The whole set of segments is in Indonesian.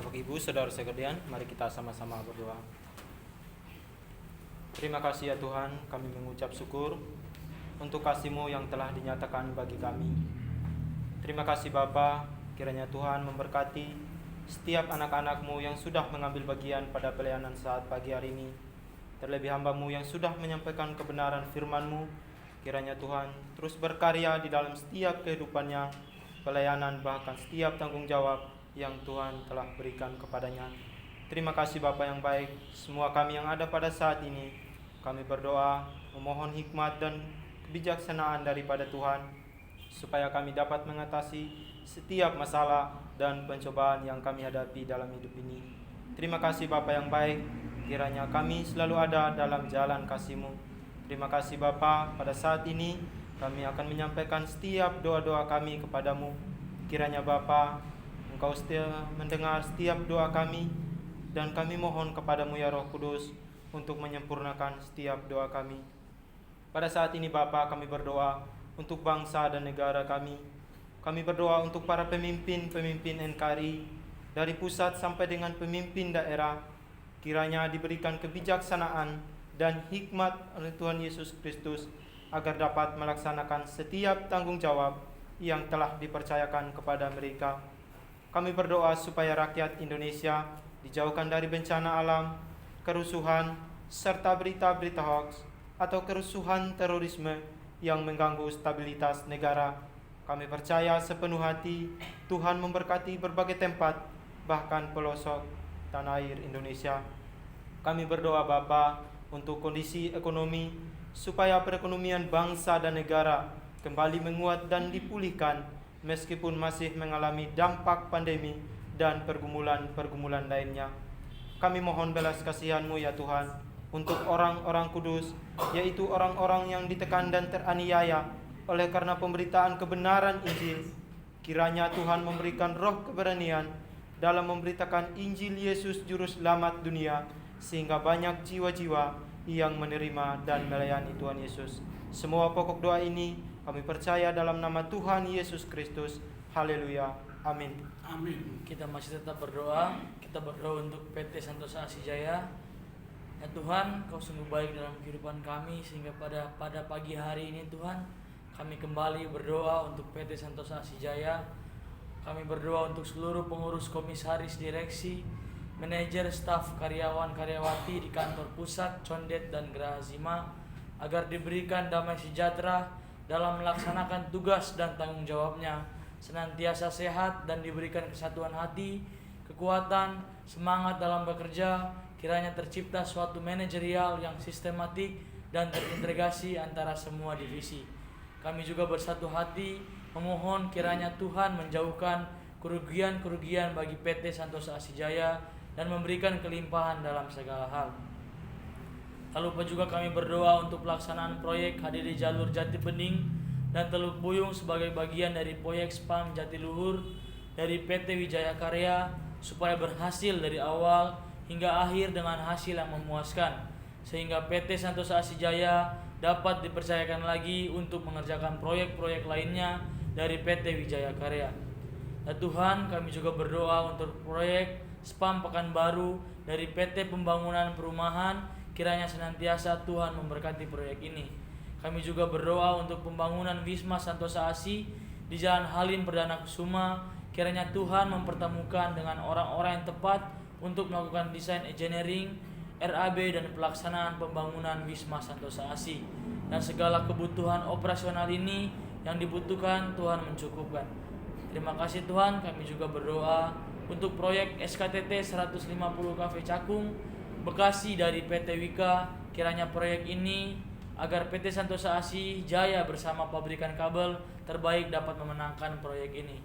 Bapak Ibu, Saudara sekalian, mari kita sama-sama berdoa. Terima kasih ya Tuhan, kami mengucap syukur untuk kasih-Mu yang telah dinyatakan bagi kami. Terima kasih Bapa, kiranya Tuhan memberkati setiap anak-anak-Mu yang sudah mengambil bagian pada pelayanan saat pagi hari ini. Terlebih hamba-Mu yang sudah menyampaikan kebenaran firman-Mu, kiranya Tuhan terus berkarya di dalam setiap kehidupannya, pelayanan bahkan setiap tanggung jawab yang Tuhan telah berikan kepadanya. Terima kasih Bapa yang baik. Semua kami yang ada pada saat ini, kami berdoa memohon hikmat dan kebijaksanaan daripada Tuhan, supaya kami dapat mengatasi setiap masalah dan pencobaan yang kami hadapi dalam hidup ini. Terima kasih Bapa yang baik, kiranya kami selalu ada dalam jalan kasih-Mu. Terima kasih Bapa, pada saat ini kami akan menyampaikan setiap doa-doa kami kepadamu. Kiranya Bapa, Engkau setia mendengar setiap doa kami, dan kami mohon kepadamu ya Roh Kudus untuk menyempurnakan setiap doa kami. Pada saat ini Bapa, kami berdoa untuk bangsa dan negara kami. Kami berdoa untuk para pemimpin-pemimpin NKRI, dari pusat sampai dengan pemimpin daerah. Kiranya diberikan kebijaksanaan dan hikmat oleh Tuhan Yesus Kristus, agar dapat melaksanakan setiap tanggung jawab yang telah dipercayakan kepada mereka. Kami berdoa supaya rakyat Indonesia dijauhkan dari bencana alam, kerusuhan, serta berita-berita hoax atau kerusuhan terorisme yang mengganggu stabilitas negara. Kami percaya sepenuh hati Tuhan memberkati berbagai tempat, bahkan pelosok tanah air Indonesia. Kami berdoa Bapa untuk kondisi ekonomi, supaya perekonomian bangsa dan negara kembali menguat dan dipulihkan, meskipun masih mengalami dampak pandemi dan pergumulan-pergumulan lainnya. Kami mohon belas kasihan-Mu ya Tuhan untuk orang-orang kudus, yaitu orang-orang yang ditekan dan teraniaya oleh karena pemberitaan kebenaran Injil. Kiranya Tuhan memberikan roh keberanian dalam memberitakan Injil Yesus Juru Selamat dunia, sehingga banyak jiwa-jiwa yang menerima dan melayani Tuhan Yesus. Semua pokok doa ini kami percaya dalam nama Tuhan Yesus Kristus. Haleluya. Amin. Amin. Kita masih tetap berdoa. Kita berdoa untuk PT Santosa Asijaya. Ya Tuhan, Kau sungguh baik dalam kehidupan kami, sehingga pada pagi hari ini Tuhan, kami kembali berdoa untuk PT Santosa Asijaya. Kami berdoa untuk seluruh pengurus, komisaris, direksi, manajer, staf, karyawan-karyawati di kantor pusat, Condet dan Geraha Zima, agar diberikan damai sejahtera dalam melaksanakan tugas dan tanggung jawabnya, senantiasa sehat dan diberikan kesatuan hati, kekuatan, semangat dalam bekerja. Kiranya tercipta suatu manajerial yang sistematik dan terintegrasi antara semua divisi. Kami juga bersatu hati memohon kiranya Tuhan menjauhkan kerugian-kerugian bagi PT Santosa Asijaya dan memberikan kelimpahan dalam segala hal. Tak lupa juga kami berdoa untuk pelaksanaan proyek HDD Jalur Jati Bening dan Teluk Buyung sebagai bagian dari proyek SPAM Jatiluhur dari PT Wijaya Karya, supaya berhasil dari awal hingga akhir dengan hasil yang memuaskan, sehingga PT Santosa Asijaya dapat dipercayakan lagi untuk mengerjakan proyek-proyek lainnya dari PT Wijaya Karya. Dan Tuhan, kami juga berdoa untuk proyek SPAM Pekanbaru dari PT Pembangunan Perumahan. Kiranya senantiasa Tuhan memberkati proyek ini. Kami juga berdoa untuk pembangunan Wisma Santosa Asi di Jalan Halim Perdana Kusuma. Kiranya Tuhan mempertemukan dengan orang-orang yang tepat untuk melakukan desain engineering, RAB dan pelaksanaan pembangunan Wisma Santosa Asi. Dan segala kebutuhan operasional ini yang dibutuhkan Tuhan mencukupkan. Terima kasih Tuhan. Kami juga berdoa untuk proyek SKTT 150 Cafe Cakung Bekasi dari PT Wika. Kiranya proyek ini agar PT Santosa Asijaya bersama pabrikan kabel terbaik dapat memenangkan proyek ini.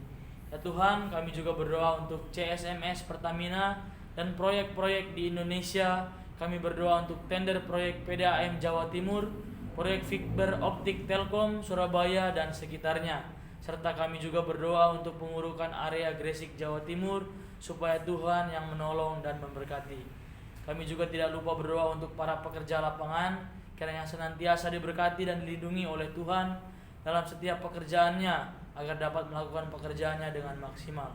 Ya Tuhan, kami juga berdoa untuk CSMS Pertamina dan proyek-proyek di Indonesia. Kami berdoa untuk tender proyek PDAM Jawa Timur, proyek fiber optik Telkom Surabaya dan sekitarnya. Serta kami juga berdoa untuk pengurukan area Gresik Jawa Timur, supaya Tuhan yang menolong dan memberkati. Kami juga tidak lupa berdoa untuk para pekerja lapangan, kiranya senantiasa diberkati dan dilindungi oleh Tuhan dalam setiap pekerjaannya, agar dapat melakukan pekerjaannya dengan maksimal.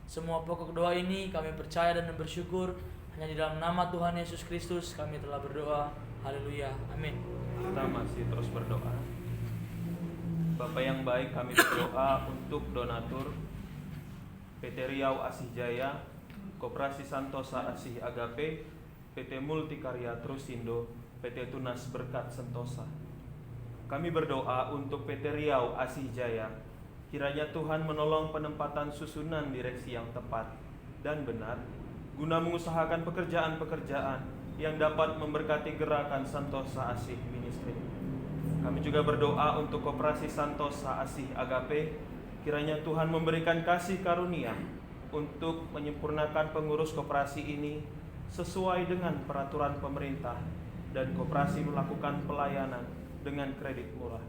Semua pokok doa ini kami percaya dan bersyukur hanya di dalam nama Tuhan Yesus Kristus kami telah berdoa. Haleluya. Amin. Kita masih terus berdoa. Bapa yang baik, kami berdoa untuk donatur PT Riau Asih Jaya, Koperasi Santosa Asih Agape, PT Multikarya Trusindo, PT Tunas Berkat Sentosa. Kami berdoa untuk PT Riau Asih Jaya, kiranya Tuhan menolong penempatan susunan direksi yang tepat dan benar, guna mengusahakan pekerjaan-pekerjaan yang dapat memberkati gerakan Santosa Asih Ministry. Kami juga berdoa untuk Koperasi Santosa Asih Agape, kiranya Tuhan memberikan kasih karunia untuk menyempurnakan pengurus koperasi ini sesuai dengan peraturan pemerintah dan koperasi melakukan pelayanan dengan kredit murah.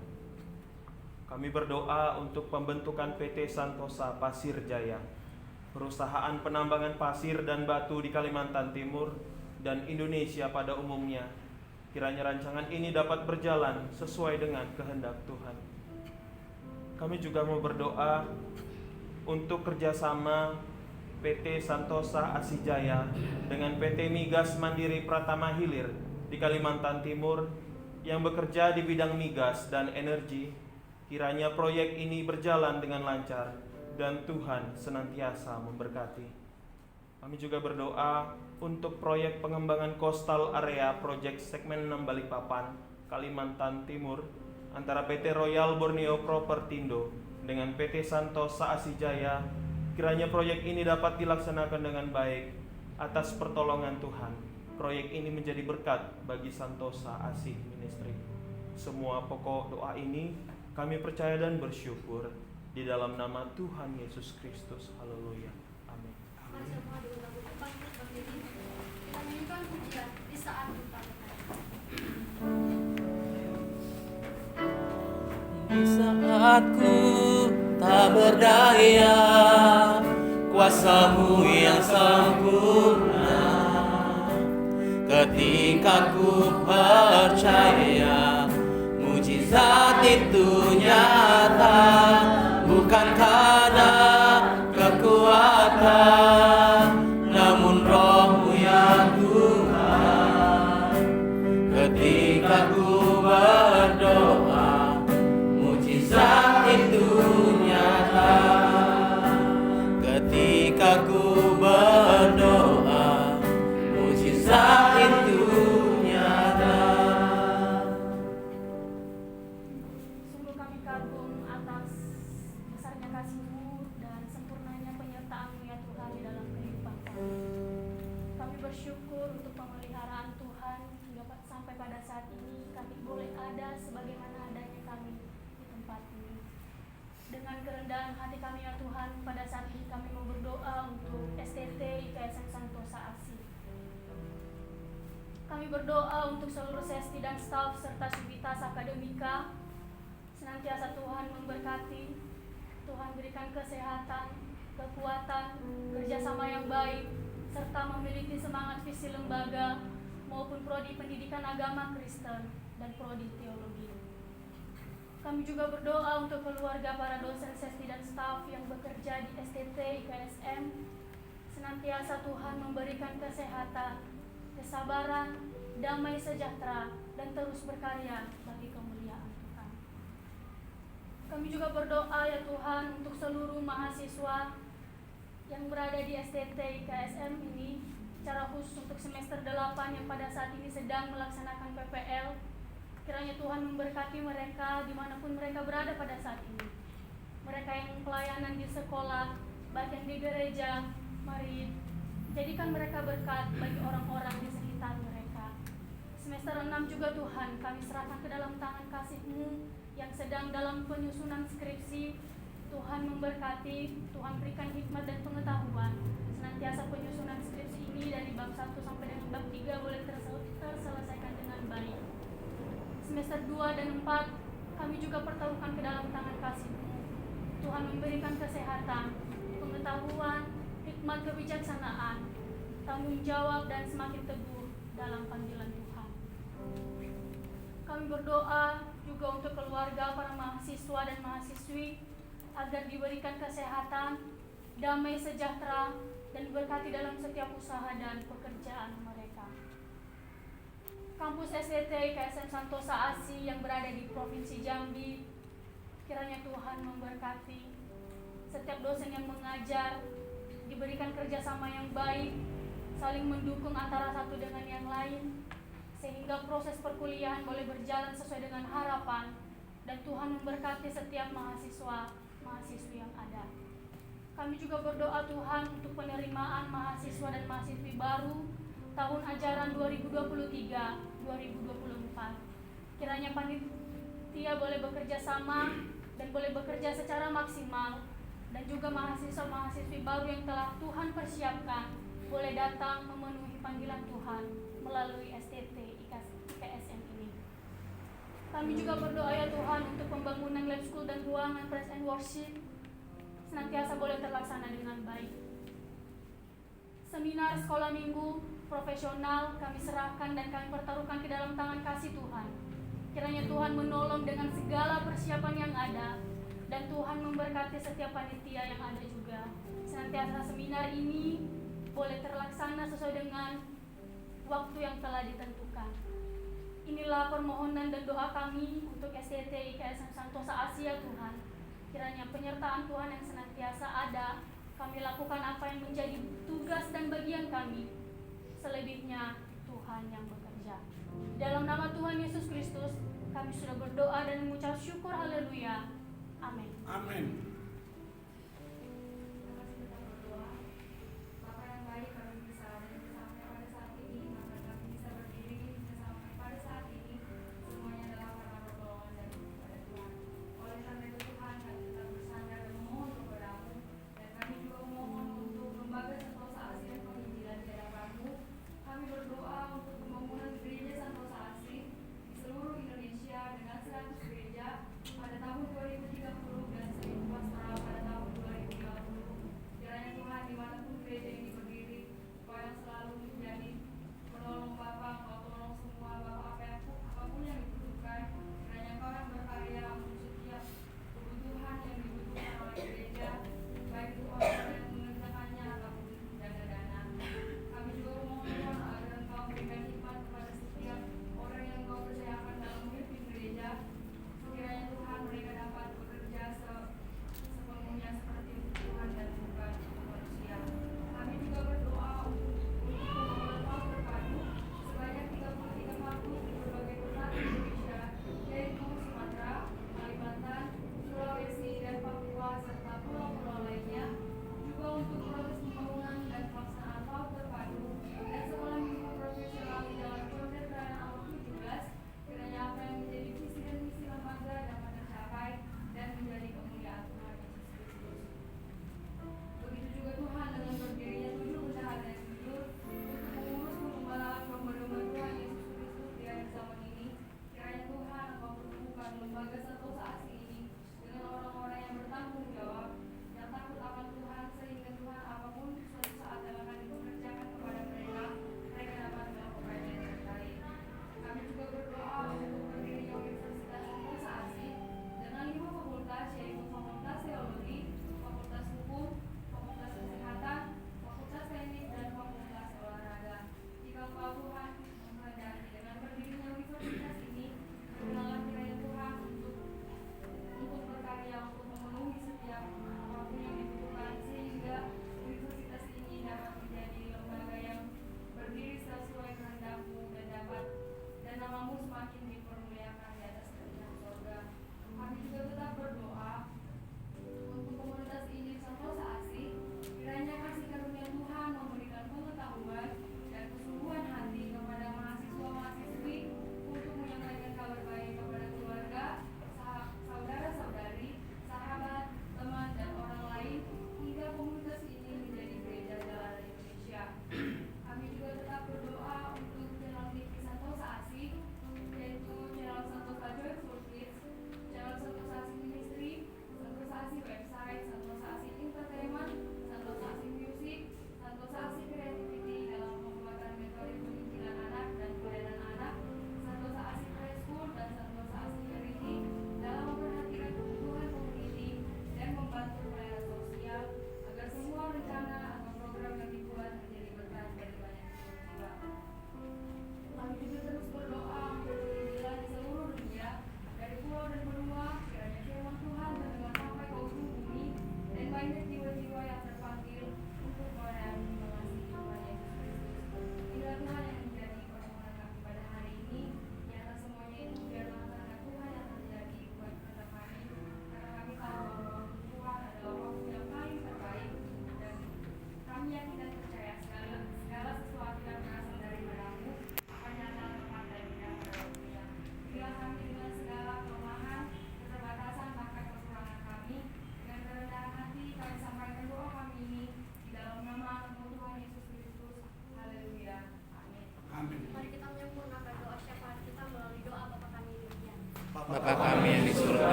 Kami berdoa untuk pembentukan PT Santosa Pasir Jaya, perusahaan penambangan pasir dan batu di Kalimantan Timur dan Indonesia pada umumnya. Kiranya rancangan ini dapat berjalan sesuai dengan kehendak Tuhan. Kami juga mau berdoa untuk kerjasama PT Santosa Asih Jaya dengan PT Migas Mandiri Pratama Hilir di Kalimantan Timur yang bekerja di bidang migas dan energi. Kiranya proyek ini berjalan dengan lancar dan Tuhan senantiasa memberkati. Kami juga berdoa untuk proyek pengembangan Coastal Area Project Segmen 6 Balikpapan, Kalimantan Timur antara PT Royal Borneo Propertindo dengan PT Santosa Asih Jaya. Kiranya proyek ini dapat dilaksanakan dengan baik atas pertolongan Tuhan. Proyek ini menjadi berkat bagi Santosa Asih Ministry. Semua pokok doa ini kami percaya dan bersyukur di dalam nama Tuhan Yesus Kristus. Haleluya. Amin. Semua diulang-ulang bangkit berdiri. Kita nyanyikan pujian di saat kita Di saat ku tak berdaya, kuasa-Mu yang sempurna. Ketika ku percaya, mujizat itu nyata, bukan karena kekuatan, namun Roh-Mu ya Tuhan. Ketika ku berdoa, mujizat itu nyata. Ketika ku berdoa, mujizat itu nyata. Sungguh kami kagum atas besarnya kasih-Mu dan sempurnanya penyertaan-Mu ya Tuhan di dalam kehidupan kami. Kami bersyukur untuk pemeliharaan Tuhan hingga sampai pada saat ini kami boleh ada sebagaimana adanya kami di tempat ini. Dengan kerendahan hati kami ya Tuhan, pada saat ini kami mau berdoa untuk STT IKSM Santosa Asih. Kami berdoa untuk seluruh sesti dan staf serta sivitas akademika. Senantiasa Tuhan memberkati, Tuhan berikan kesehatan, kekuatan, kerjasama yang baik, serta memiliki semangat visi lembaga maupun prodi pendidikan agama Kristen dan prodi teologi. Kami juga berdoa untuk keluarga para dosen, sesti dan staf yang bekerja di STT IKSM. Senantiasa Tuhan memberikan kesehatan, kesabaran, damai sejahtera, dan terus berkarya bagi kemuliaan Tuhan. Kami juga berdoa ya Tuhan untuk seluruh mahasiswa yang berada di STT IKSM ini, secara khusus untuk semester 8 yang pada saat ini sedang melaksanakan PPL. Kiranya Tuhan memberkati mereka dimanapun mereka berada pada saat ini. Mereka yang pelayanan di sekolah, baik yang di gereja, mari jadikan mereka berkat bagi orang-orang di sekitar mereka. Semester 6 juga Tuhan kami serahkan ke dalam tangan kasih-Mu yang sedang dalam penyusunan skripsi. Tuhan memberkati, Tuhan berikan hikmat dan pengetahuan. Senantiasa penyusunan skripsi ini dari bab 1 sampai dengan bab 3 boleh terselesaikan dengan baik. Semester 2 dan 4 kami juga pertaruhkan ke dalam tangan kasih-Mu. Tuhan memberikan kesehatan, pengetahuan, hikmat kebijaksanaan, tanggung jawab dan semakin teguh dalam panggilan Tuhan. Kami berdoa juga untuk keluarga para mahasiswa dan mahasiswi agar diberikan kesehatan, damai sejahtera, dan berkati dalam setiap usaha dan pekerjaan mereka. Kampus SDT IKSM Santosa ASI yang berada di Provinsi Jambi, kiranya Tuhan memberkati setiap dosen yang mengajar, diberikan kerjasama yang baik, saling mendukung antara satu dengan yang lain, sehingga proses perkuliahan boleh berjalan sesuai dengan harapan, dan Tuhan memberkati setiap mahasiswa-mahasiswi yang ada. Kami juga berdoa Tuhan untuk penerimaan mahasiswa dan mahasiswi baru tahun ajaran 2023-2024. Kiranya panitia boleh bekerja sama dan boleh bekerja secara maksimal, dan juga mahasiswa-mahasiswi baru yang telah Tuhan persiapkan boleh datang memenuhi panggilan Tuhan melalui STT IKSM ini. Kami juga berdoa ya Tuhan untuk pembangunan lab school dan ruangan praise and worship senantiasa boleh terlaksana dengan baik. Seminar sekolah minggu profesional kami serahkan dan kami pertaruhkan ke dalam tangan kasih Tuhan. Kiranya Tuhan menolong dengan segala persiapan yang ada, dan Tuhan memberkati setiap panitia yang ada juga. Senantiasa seminar ini boleh terlaksana sesuai dengan waktu yang telah ditentukan. Inilah permohonan dan doa kami untuk SDT IKSM Santosa Asia Tuhan. Kiranya penyertaan Tuhan yang senantiasa ada, kami lakukan apa yang menjadi tugas dan bagian kami. Selebihnya Tuhan yang bekerja. Dalam nama Tuhan Yesus Kristus, kami sudah berdoa dan mengucap syukur, haleluya. Amin. Amin. Bapa yang baik, kami bisa ada sampai pada saat ini, maka kami bisa berdiri sampai pada saat ini. Semuanya adalah karena pertolongan dan kepada Tuhan. Oleh karena itu Tuhan, kami tetap bersandar dan memohon kepadamu, dan kami juga memohon untuk lembaga Santosa Asih dan penginjilan di hadapan-Mu. Kami berdoa untuk pembangunan gereja Santosa Asih di seluruh Indonesia dengan 100 gereja pada tahun 2030 dan 1000 pasca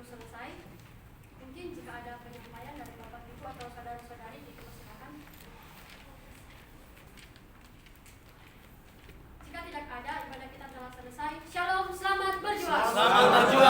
selesai. Mungkin jika ada penyampaian dari Bapak Ibu atau saudara-saudari dipersilakan. Jika tidak ada, ibadah kita telah selesai. Shalom, selamat berjuang. Selamat berjuang.